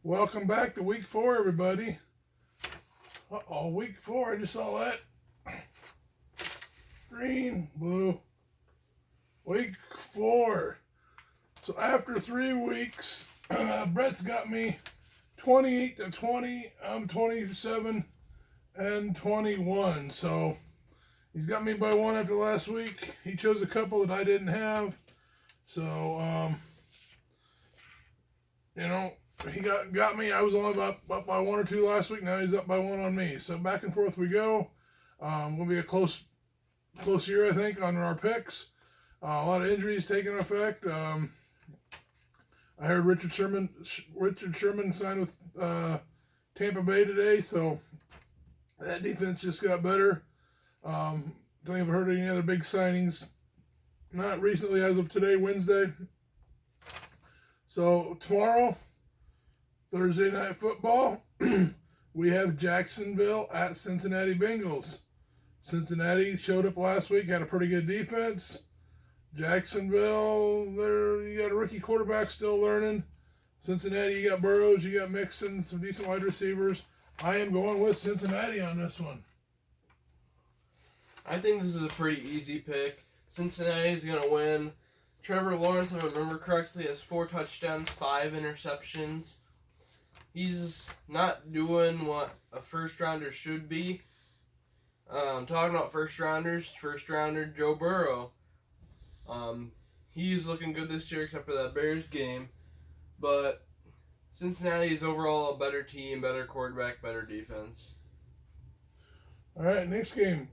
Welcome back to week 4, everybody. Week 4. I just saw that. Green, blue. Week 4. So after 3 weeks, Brett's got me 28-20. I'm 27 and 21. So he's got me by 1 after last week. He chose a couple that I didn't have. So, he got me. I was only up by 1 or 2 last week. Now he's up by 1 on me. So back and forth we go. Will be a close year, I think, on our picks. A lot of injuries taking effect. I heard Richard Sherman signed with Tampa Bay today, so that defense just got better. Don't think I've heard any other big signings. Not recently, as of today, Wednesday. So tomorrow, Thursday Night Football, we have Jacksonville at Cincinnati Bengals. Cincinnati showed up last week, had a pretty good defense. Jacksonville, you got a rookie quarterback still learning. Cincinnati, you got Burrows, you got Mixon, some decent wide receivers. I am going with Cincinnati on this one. I think this is a pretty easy pick. Cincinnati's going to win. Trevor Lawrence, if I remember correctly, has 4 touchdowns, 5 interceptions. He's not doing what a first-rounder should be. Talking about first-rounder Joe Burrow. He's looking good this year except for that Bears game. But Cincinnati is overall a better team, better quarterback, better defense. All right, next game.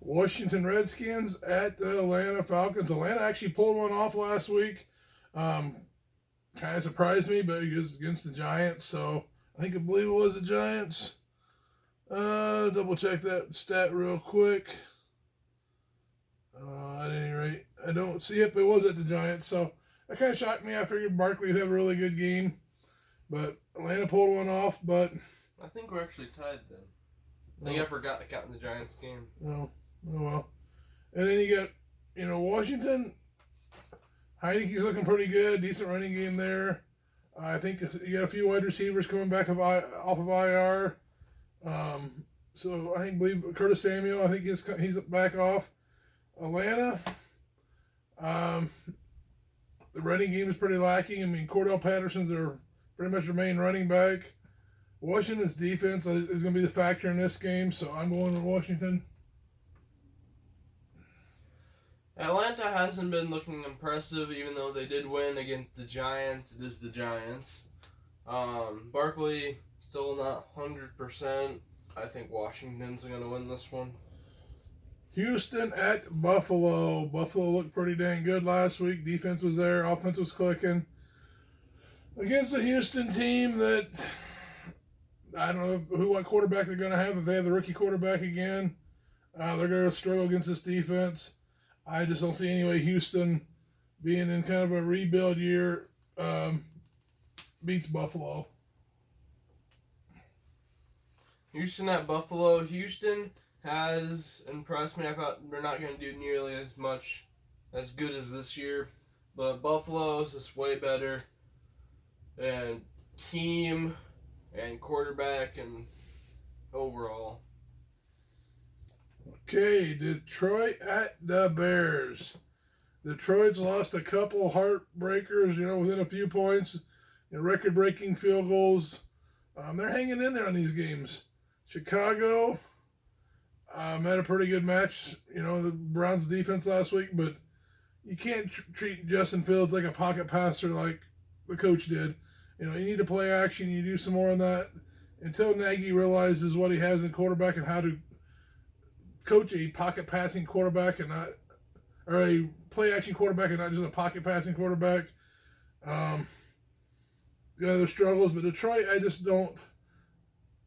Washington Redskins at the Atlanta Falcons. Atlanta actually pulled one off last week. Kind of surprised me, but it was against the Giants, so I believe it was the Giants. Double check that stat real quick. At any rate, I don't see it, but it was at the Giants, so that kind of shocked me. I figured Barkley would have a really good game, but Atlanta pulled one off. But I think we're actually tied then. I think I forgot to count in the Giants game. Oh well. And then you got, Washington. Heineke's looking pretty good. Decent running game there. I think you got a few wide receivers coming back off of IR. So I believe Curtis Samuel, I think he's back off. Atlanta, the running game is pretty lacking. I mean, Cordell Patterson's pretty much their main running back. Washington's defense is going to be the factor in this game, so I'm going with Washington. Atlanta hasn't been looking impressive, even though they did win against the Giants. It is the Giants. Barkley still not 100%. I think Washington's going to win this one. Houston at Buffalo. Buffalo looked pretty dang good last week. Defense was there. Offense was clicking. Against a Houston team that I don't know what quarterback they're going to have. If they have the rookie quarterback again, they're going to struggle against this defense. I just don't see any way Houston, being in kind of a rebuild year, beats Buffalo. Houston at Buffalo. Houston has impressed me. I thought they're not going to do nearly as good as this year. But Buffalo's just way better. And team and quarterback and overall. Okay, Detroit at the Bears. Detroit's lost a couple heartbreakers, within a few points. Record-breaking field goals. They're hanging in there on these games. Chicago had a pretty good match, the Browns' defense last week, but you can't treat Justin Fields like a pocket passer like the coach did. You need to play action. You do some more on that until Nagy realizes what he has in quarterback and how to coach a pocket passing quarterback or a play action quarterback and not just a pocket passing quarterback. There's struggles, but Detroit, I just don't.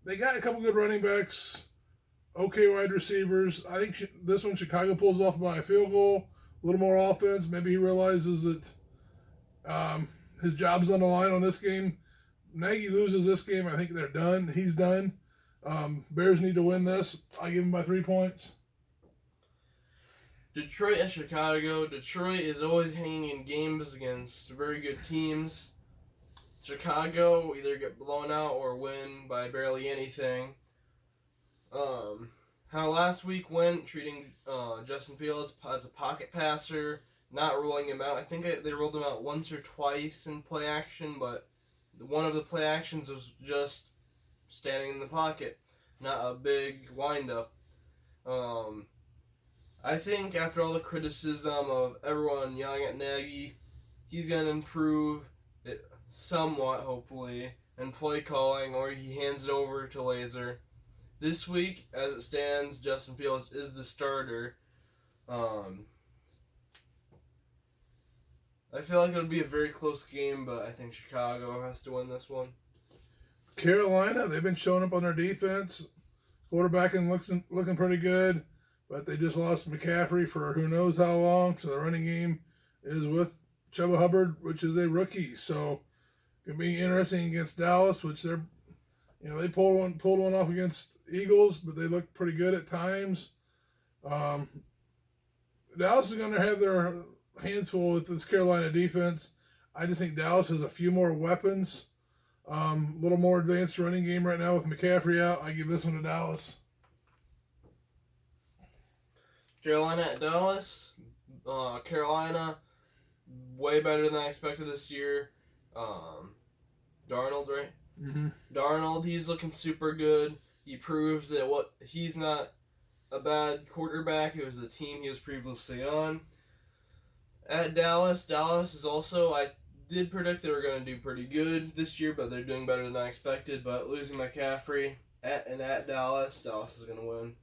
They got a couple good running backs, okay wide receivers. I think this one Chicago pulls off by a field goal, a little more offense. Maybe he realizes that his job's on the line on this game. Nagy loses this game, I think they're done. He's done. Bears need to win this. I give them by 3 points. Detroit at Chicago. Detroit is always hanging in games against very good teams. Chicago either get blown out or win by barely anything. How last week went, treating Justin Fields as a pocket passer, not ruling him out. I think they ruled him out once or twice in play action, but one of the play actions was just standing in the pocket, not a big windup. I think after all the criticism of everyone yelling at Nagy, he's going to improve it somewhat, hopefully, in play calling, or he hands it over to Laser. This week, as it stands, Justin Fields is the starter. I feel like it would be a very close game, but I think Chicago has to win this one. Carolina, they've been showing up on their defense. Quarterbacking looking pretty good, but they just lost McCaffrey for who knows how long. So the running game is with Chuba Hubbard, which is a rookie. So it can be interesting against Dallas, which they pulled one off against Eagles, but they look pretty good at times. Dallas is going to have their hands full with this Carolina defense. I just think Dallas has a few more weapons. A little more advanced running game right now with McCaffrey out. I give this one to Dallas. Carolina at Dallas. Carolina, way better than I expected this year. Darnold, right? Mm-hmm. Darnold, he's looking super good. He proves that he's not a bad quarterback. It was the team he was previously on. At Dallas is also, I did predict they were going to do pretty good this year, but they're doing better than I expected. But losing McCaffrey at Dallas is going to win.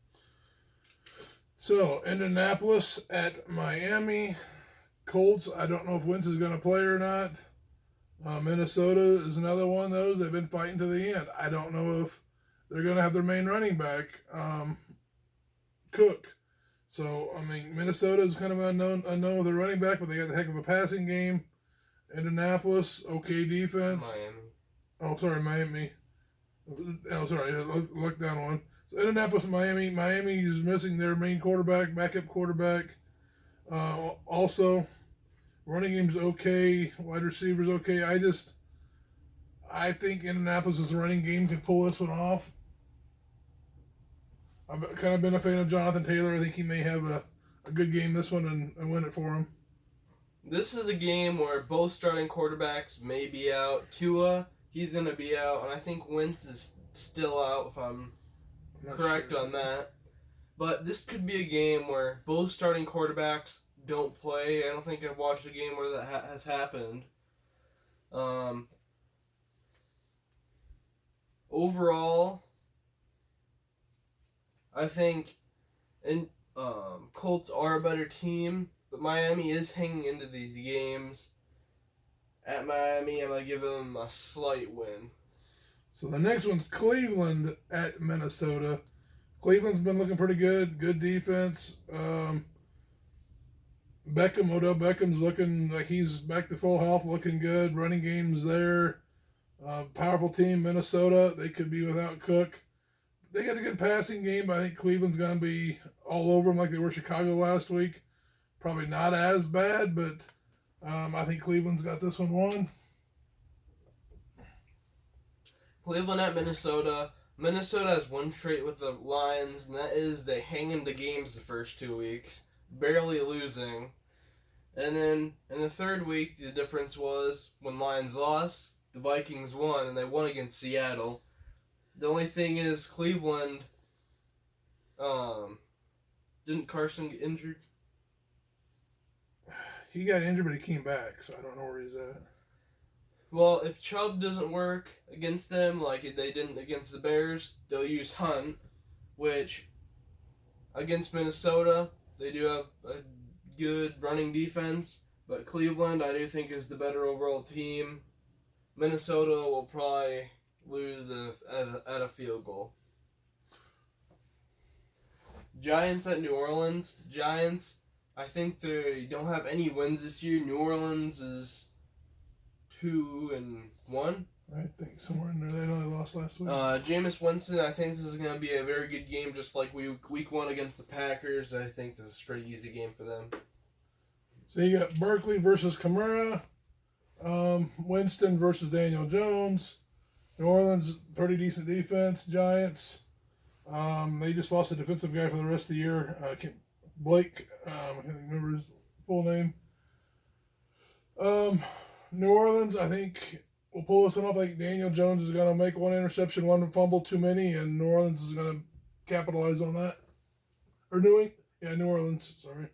So, Indianapolis at Miami. Colts, I don't know if Wentz is going to play or not. Minnesota is another one of those. They've been fighting to the end. I don't know if they're going to have their main running back, Cook. So, Minnesota is kind of unknown with their running back, but they got the heck of a passing game. Indianapolis, okay defense. Miami. Look down one. So, Indianapolis and Miami. Miami is missing their main backup quarterback. Also, running game's okay. Wide receivers okay. I think Indianapolis' running game can pull this one off. I've kind of been a fan of Jonathan Taylor. I think he may have a good game this one and win it for him. This is a game where both starting quarterbacks may be out. Tua, he's going to be out, and I think Wentz is still out, if I'm correct on that. But this could be a game where both starting quarterbacks don't play. I don't think I've watched a game where that has happened. Overall, I think Colts are a better team, but Miami is hanging into these games. At Miami, I'm going to give them a slight win. So the next one's Cleveland at Minnesota. Cleveland's been looking pretty good. Good defense. Odell Beckham's looking like he's back to full health, looking good. Running game's there. Powerful team, Minnesota. They could be without Cook. They got a good passing game, but I think Cleveland's going to be all over them like they were Chicago last week. Probably not as bad, but I think Cleveland's got this one won. Cleveland at Minnesota. Minnesota has one trait with the Lions, and that is they hang into games the first 2 weeks, barely losing. And then in the third week, the difference was when Lions lost, the Vikings won, and they won against Seattle. The only thing is Cleveland, didn't Carson get injured? He got injured, but he came back, so I don't know where he's at. Well, if Chubb doesn't work against them like they didn't against the Bears, they'll use Hunt, which against Minnesota, they do have a good running defense, but Cleveland I do think is the better overall team. Minnesota will probably lose at a field goal. Giants at New Orleans. Giants, I think they don't have any wins this year. New Orleans is 2-1. I think somewhere in there. They only lost last week. Jameis Winston, I think this is going to be a very good game, just like week 1 against the Packers. I think this is a pretty easy game for them. So you got Barkley versus Kamara. Winston versus Daniel Jones. New Orleans, pretty decent defense. Giants, they just lost a defensive guy for the rest of the year. Blake, I can't remember his full name. New Orleans, I think, will pull this one off. Like Daniel Jones is going to make one interception, one fumble too many, and New Orleans is going to capitalize on that. Or New Orleans, sorry.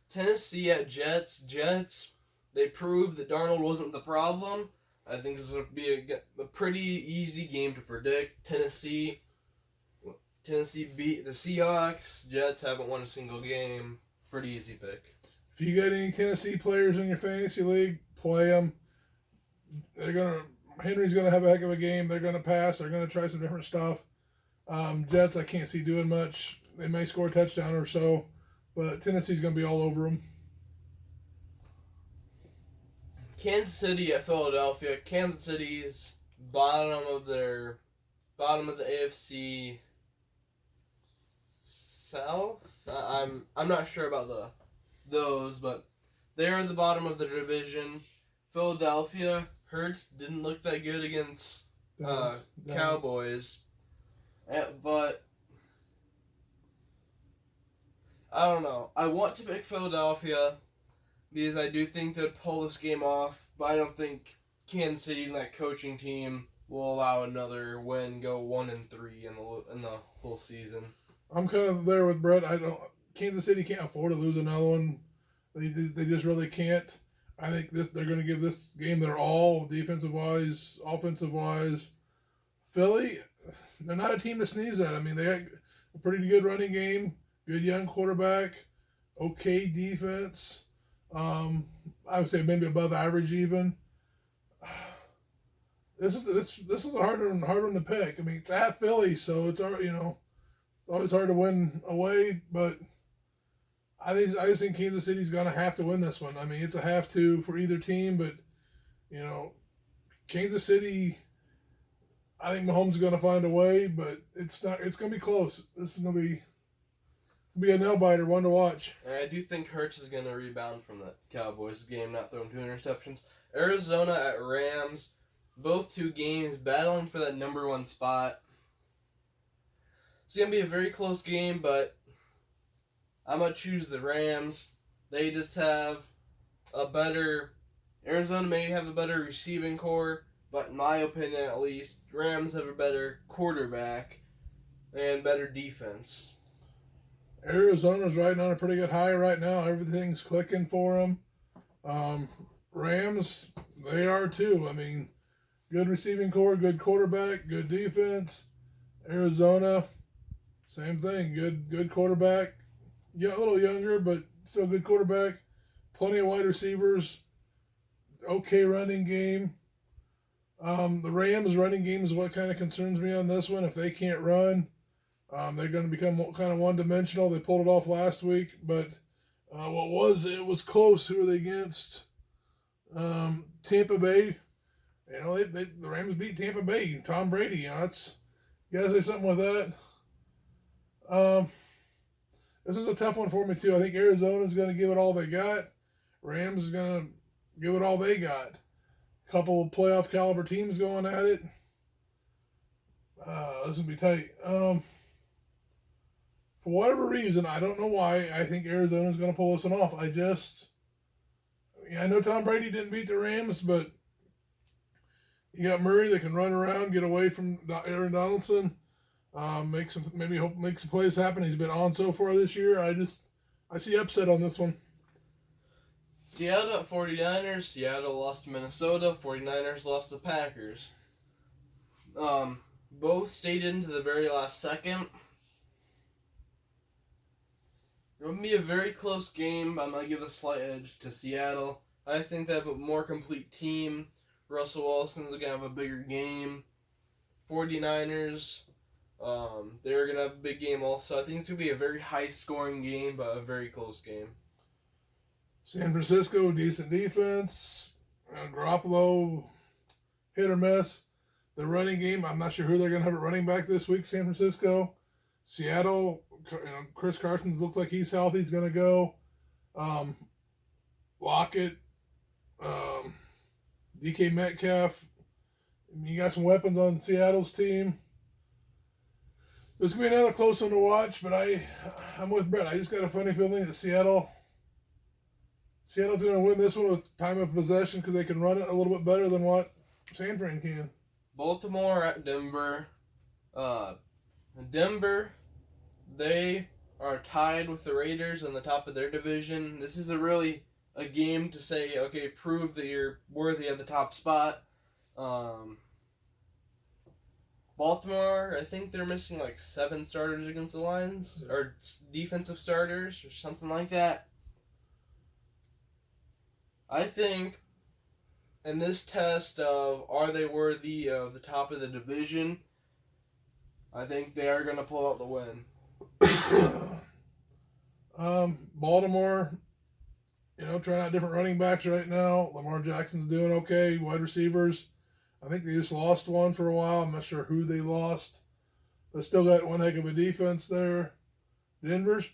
Tennessee at Jets. Jets, they proved that Darnold wasn't the problem. I think this will be a pretty easy game to predict. Tennessee beat the Seahawks. Jets haven't won a single game. Pretty easy pick. If you got any Tennessee players in your fantasy league, play them. Henry's gonna have a heck of a game. They're gonna pass. They're gonna try some different stuff. Jets, I can't see doing much. They may score a touchdown or so, but Tennessee's gonna be all over them. Kansas City at Philadelphia. Kansas City's bottom of the AFC South. I'm not sure about those, but they're in the bottom of the division. Philadelphia, Hurts didn't look that good against Cowboys, but I don't know. I want to pick Philadelphia because I do think they'd pull this game off, but I don't think Kansas City and that coaching team will allow another win, go 1-3 in the whole season. I'm kind of there with Brett. Kansas City can't afford to lose another one. They just really can't. I think they're going to give this game their all, defensive wise, offensive wise. Philly, they're not a team to sneeze at. I mean, they got a pretty good running game, good young quarterback, okay defense. I would say maybe above average even. This is a hard one to pick. I mean, it's at Philly, so it's always hard to win away, but I just think Kansas City's gonna have to win this one. I mean, it's a have to for either team, but Kansas City, I think Mahomes is gonna find a way, but it's gonna be close. This is gonna be a nail biter, one to watch. And I do think Hurts is gonna rebound from the Cowboys game, not throwing 2 interceptions. Arizona at Rams, both 2 games battling for that number 1 spot. It's going to be a very close game, but I'm going to choose the Rams. They just have Arizona may have a better receiving core, but in my opinion at least, Rams have a better quarterback and better defense. Arizona's riding on a pretty good high right now. Everything's clicking for them. Rams, they are too. I mean, good receiving core, good quarterback, good defense. Arizona, same thing. Good quarterback. Yeah, a little younger, but still good quarterback. Plenty of wide receivers. Okay running game. The Rams' running game is what kind of concerns me on this one. If they can't run, they're going to become kind of one-dimensional. They pulled it off last week, but it was close. Who were they against? Tampa Bay. The Rams beat Tampa Bay. Tom Brady. You gotta say something with that. This is a tough one for me too. I think Arizona's going to give it all they got. Rams is going to give it all they got. A couple of playoff caliber teams going at it. This will be tight. For whatever reason, I don't know why, I think Arizona's going to pull this one off. I know Tom Brady didn't beat the Rams, but you got Murray that can run around, get away from Aaron Donaldson, make some plays happen. He's been on so far this year. I see upset on this one. Seattle at 49ers. Seattle lost to Minnesota. 49ers lost to Packers. Both stayed into the very last second. It will be a very close game. I'm going to give a slight edge to Seattle. I think they have a more complete team. Russell Wilson's going to have a bigger game. 49ers, they're going to have a big game also. I think it's going to be a very high-scoring game, but a very close game. San Francisco, decent defense. Garoppolo, hit or miss. The running game, I'm not sure who they're going to have at running back this week, San Francisco. Seattle, Chris Carson looks like he's healthy. He's going to go. Lockett, DK Metcalf. You got some weapons on Seattle's team. This is going to be another close one to watch, but I'm with Brett. I just got a funny feeling that Seattle's going to win this one with time of possession because they can run it a little bit better than what San Fran can. Baltimore at Denver. Denver, they are tied with the Raiders on the top of their division. This is a game to say, okay, prove that you're worthy of the top spot. Baltimore, I think they're missing like 7 starters against the Lions, or defensive starters, or something like that. I think in this test of are they worthy of the top of the division, I think they are going to pull out the win. Baltimore, trying out different running backs right now. Lamar Jackson's doing okay. Wide receivers, I think they just lost one for a while. I'm not sure who they lost, but still got one heck of a defense there. Denver's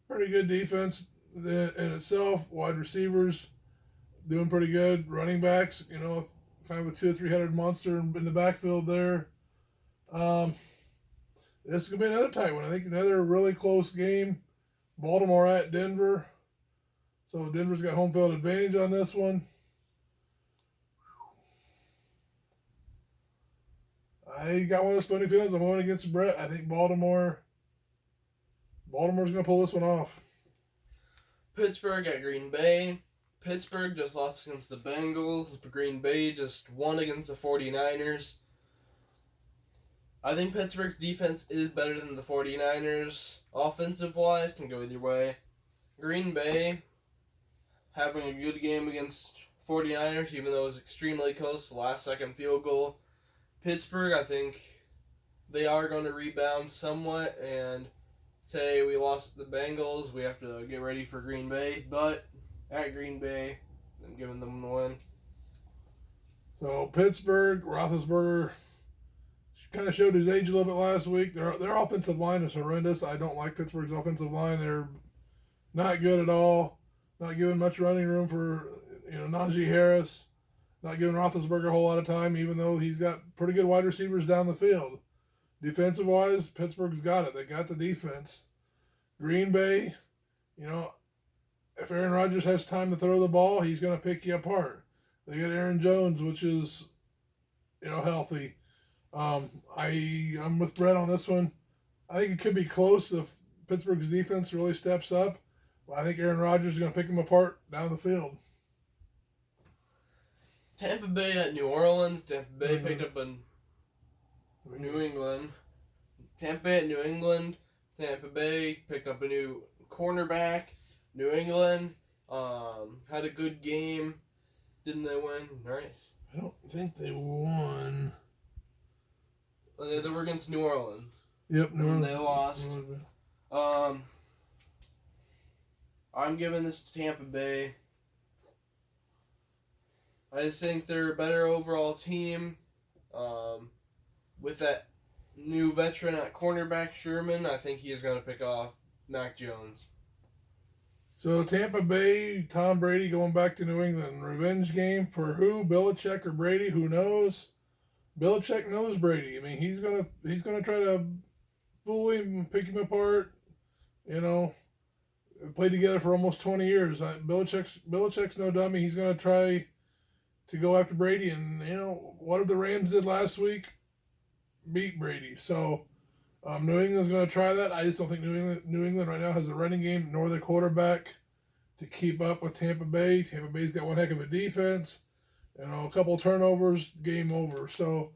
pretty good defense in itself. Wide receivers doing pretty good. Running backs, kind of a 2 or 300 monster in the backfield there. This is going to be another tight one. I think another really close game. Baltimore at Denver. So Denver's got home field advantage on this one. I got one of those funny feelings. I'm going against Brett. I think Baltimore's going to pull this one off. Pittsburgh at Green Bay. Pittsburgh just lost against the Bengals. Green Bay just won against the 49ers. I think Pittsburgh's defense is better than the 49ers. Offensive-wise, can go either way. Green Bay having a good game against 49ers, even though it was extremely close, the last-second field goal. Pittsburgh, I think they are going to rebound somewhat and say we lost the Bengals. We have to get ready for Green Bay. But at Green Bay, I'm giving them the win. So Pittsburgh, Roethlisberger kind of showed his age a little bit last week. Their offensive line is horrendous. I don't like Pittsburgh's offensive line. They're not good at all. Not giving much running room for Najee Harris. Not giving Roethlisberger a whole lot of time, even though he's got pretty good wide receivers down the field. Defensive-wise, Pittsburgh's got it. They got the defense. Green Bay, if Aaron Rodgers has time to throw the ball, he's going to pick you apart. They got Aaron Jones, which is, healthy. I'm with Brett on this one. I think it could be close if Pittsburgh's defense really steps up. I think Aaron Rodgers is going to pick them apart down the field. Tampa Bay at New Orleans. Tampa Bay picked up a New England. Tampa Bay at New England. Tampa Bay picked up a new cornerback. New England had a good game. Didn't they win? Right? I don't think they won. They were against New Orleans. Yep, New Orleans. They lost. I'm giving this to Tampa Bay. I just think they're a better overall team. With that new veteran at cornerback, Sherman, I think he is going to pick off Mac Jones. So Tampa Bay, Tom Brady going back to New England. Revenge game for who? Belichick or Brady? Who knows? Belichick knows Brady. I mean, he's gonna try to fool him, pick him apart. Played together for almost 20 years. Belichick's no dummy. He's gonna try to go after Brady, and what if the Rams did last week? Beat Brady. So New England's going to try that. I just don't think New England right now has the running game nor the quarterback to keep up with Tampa Bay. Tampa Bay's got one heck of a defense. A couple of turnovers, game over. So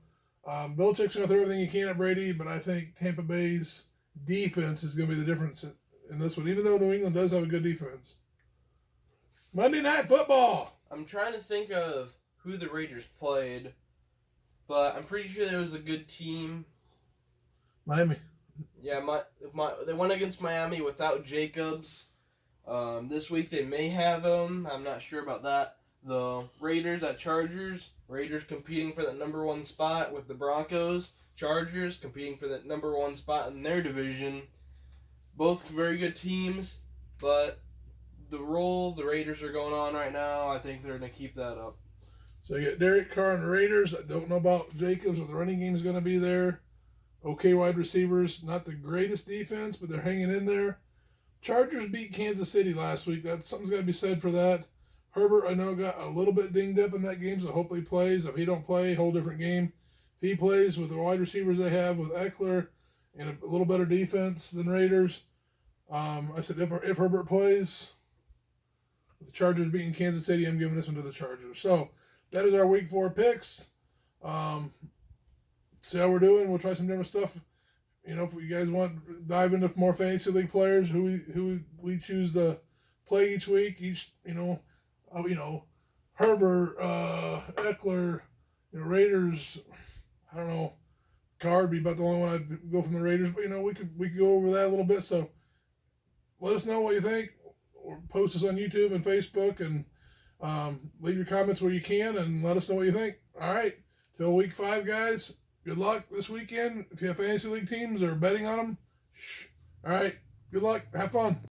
Belichick's going to throw everything he can at Brady, but I think Tampa Bay's defense is going to be the difference in this one, even though New England does have a good defense. Monday Night Football. I'm trying to think of who the Raiders played, but I'm pretty sure there was a good team. Miami. Yeah, they went against Miami without Jacobs. This week they may have him. I'm not sure about that. The Raiders at Chargers. Raiders competing for that number 1 spot with the Broncos. Chargers competing for that number 1 spot in their division. Both very good teams, but the role the Raiders are going on right now, I think they're going to keep that up. So you get Derek Carr and the Raiders. I don't know about Jacobs, if the running game is going to be there. Okay, wide receivers. Not the greatest defense, but they're hanging in there. Chargers beat Kansas City last week. Something's got to be said for that. Herbert, I know, got a little bit dinged up in that game, so hopefully he plays. If he don't play, whole different game. If he plays with the wide receivers they have, with Eckler and a little better defense than Raiders, I said if Herbert plays, with the Chargers beating Kansas City, I'm giving this one to the Chargers. So that is our Week 4 picks. See how we're doing. We'll try some different stuff. You know, if you guys want to dive into more fantasy league players who we choose to play each week, Herbert, Eckler, Raiders. I don't know. Carr would be about the only one I'd go from the Raiders, but we could go over that a little bit. So let us know what you think, or post us on YouTube and Facebook, and leave your comments where you can, and let us know what you think. All right, till Week 5, guys. Good luck this weekend. If you have fantasy league teams or betting on them, all right. Good luck. Have fun.